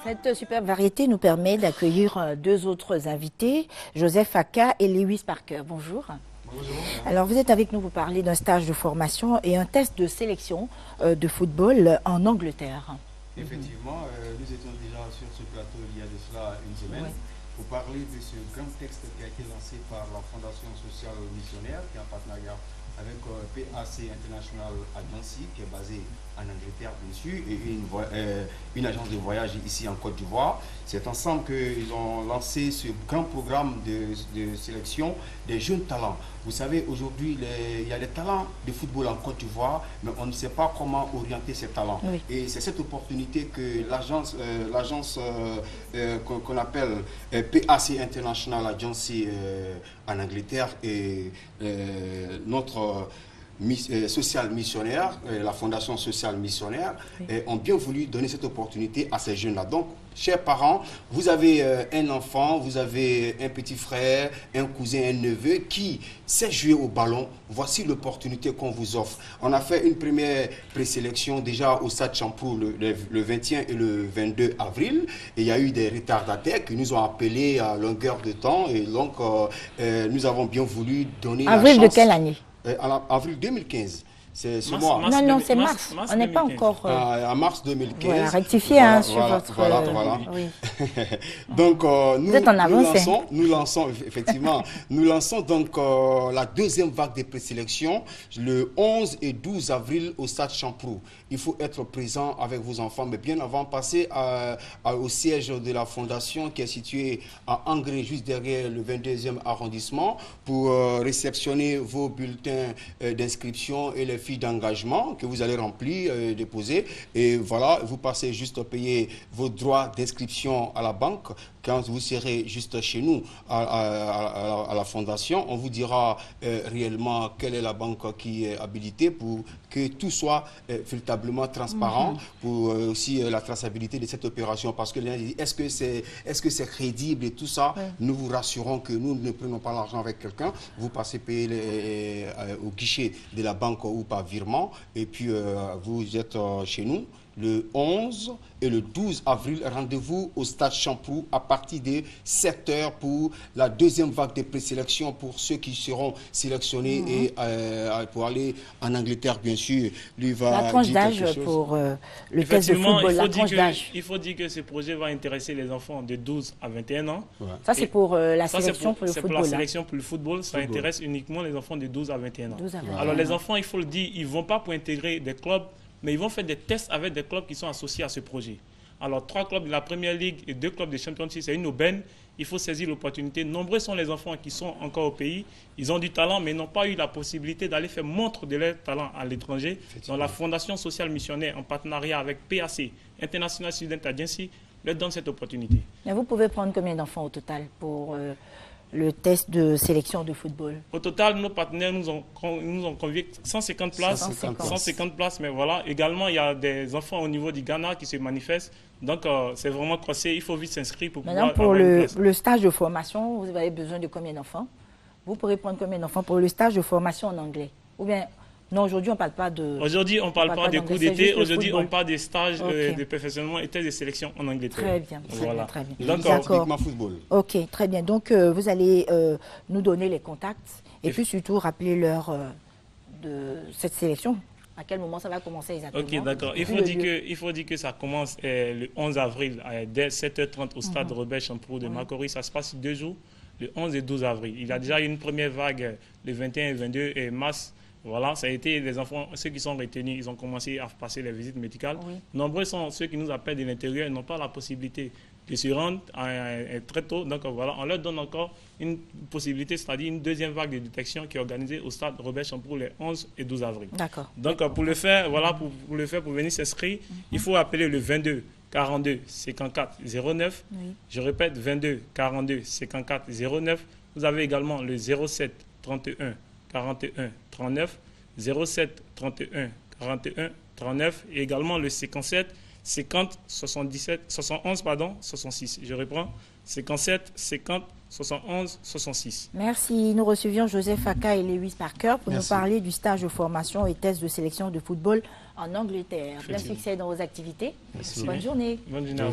Cette superbe variété nous permet d'accueillir deux autres invités, Joseph Aka et Lewis Parker. Bonjour. Bonjour. Alors vous êtes avec nous pour parler d'un stage de formation et un test de sélection de football en Angleterre. Effectivement, nous étions déjà sur ce plateau il y a de cela une semaine pour parler de ce grand texte qui a été lancé par la Fondation sociale missionnaire qui est en partenariat avec PAC International Agency qui est basée en Angleterre bien sûr et une agence de voyage ici en Côte d'Ivoire. C'est ensemble qu'ils ont lancé ce grand programme de sélection des jeunes talents. Vous savez, aujourd'hui, il y a des talents de football en Côte d'Ivoire, mais on ne sait pas comment orienter ces talents. Oui. Et c'est cette opportunité que l'agence qu'on appelle PAC International Agency en Angleterre et notre social missionnaire, la Fondation sociale missionnaire, ont bien voulu donner cette opportunité à ces jeunes-là. Donc, chers parents, vous avez un enfant, vous avez un petit frère, un cousin, un neveu qui sait jouer au ballon. Voici l'opportunité qu'on vous offre. On a fait une première présélection déjà au Stade Champrou le 21 et le 22 avril. Et il y a eu des retardataires qui nous ont appelés à longueur de temps. Et donc, nous avons bien voulu donner la chance. Avril de quelle année? Avril 2015. C'est ce mois. Non, c'est mars. On n'est pas encore... en mars 2015. Voilà, rectifier sur votre... Voilà. Oui. Donc, nous lançons effectivement, nous lançons donc la deuxième vague de présélection le 11 et 12 avril au Stade Champrou. Il faut être présent avec vos enfants, mais bien avant, passer au siège de la Fondation qui est situé à Angré, juste derrière le 22e arrondissement, pour réceptionner vos bulletins d'inscription et les fiches d'engagement que vous allez remplir, déposer. Et voilà, vous passez juste payer vos droits d'inscription à la banque. Quand vous serez juste chez nous à la Fondation, on vous dira réellement quelle est la banque qui est habilitée pour que tout soit véritablement transparent, pour aussi la traçabilité de cette opération. Parce que les gens disent, est-ce que c'est crédible et tout ça? Nous vous rassurons que nous ne prenons pas l'argent avec quelqu'un. Vous passez payer au guichet de la banque ou par virement et puis vous êtes chez nous. Le 11 et le 12 avril, rendez-vous au Stade Champrou à partir de 7 h pour la deuxième vague de présélection pour ceux qui seront sélectionnés et pour aller en Angleterre, bien sûr. Lui va la tranche d'âge pour le test de football, la tranche d'âge. Il faut dire que ce projet va intéresser les enfants de 12 à 21 ans. Ouais. Ça, c'est pour la sélection pour le football. C'est pour la sélection pour le football. Ça intéresse uniquement les enfants de 12 à 21 ans. Alors, les enfants, il faut le dire, ils ne vont pas pour intégrer des clubs, mais ils vont faire des tests avec des clubs qui sont associés à ce projet. Alors, 3 clubs de la Première Ligue et 2 clubs de Championship, c'est une aubaine. Il faut saisir l'opportunité. Nombreux sont les enfants qui sont encore au pays. Ils ont du talent, mais n'ont pas eu la possibilité d'aller faire montre de leur talent à l'étranger. Donc, la Fondation sociale missionnaire, en partenariat avec PAC, International Student Agency, leur donne cette opportunité. Mais vous pouvez prendre combien d'enfants au total pour le test de sélection de football? Au total, nos partenaires nous ont convié 150 places. 150 places, mais voilà. Également, il y a des enfants au niveau du Ghana qui se manifestent. Donc, c'est vraiment croisé. Il faut vite s'inscrire pour pouvoir... Maintenant, pour le stage de formation, vous avez besoin de combien d'enfants? Vous pourrez prendre combien d'enfants pour le stage de formation en anglais? Ou bien... Non, aujourd'hui, on ne parle pas de... Aujourd'hui, on ne parle pas de cours d'été. Aujourd'hui, on parle des stages de perfectionnement et tests de sélection en Angleterre. Très bien, voilà. très bien. D'accord. Football. Ok, très bien. Donc, vous allez nous donner les contacts et puis surtout rappeler l'heure de cette sélection. À quel moment ça va commencer exactement? Ok, d'accord. Il faut dire que ça commence le 11 avril, dès 7h30 au stade Robert Champrou de Macquarie. Ça se passe sur 2 jours, le 11 et 12 avril. Il y a déjà eu une première vague le 21 et 22 mars. Voilà, ça a été les enfants, ceux qui sont retenus, ils ont commencé à passer les visites médicales. Nombreux sont ceux qui nous appellent de l'intérieur et n'ont pas la possibilité de se rendre très tôt. Donc voilà, on leur donne encore une possibilité, c'est-à-dire une deuxième vague de détection qui est organisée au stade Robert Champrou les 11 et 12 avril. D'accord. Donc pour le faire, voilà, pour venir s'inscrire, il faut appeler le 22 42 54 09. Je répète, 22 42 54 09. Vous avez également le 07 31 41 39, 07 31 41 39 et également le 57 50 77 71 66. Je reprends, 57 50 71 66. Merci. Nous recevions Joseph Aka et Lewis Parker pour nous parler du stage de formation et test de sélection de football en Angleterre. Plein succès dans vos activités. Merci. Bonne journée. Bonne journée.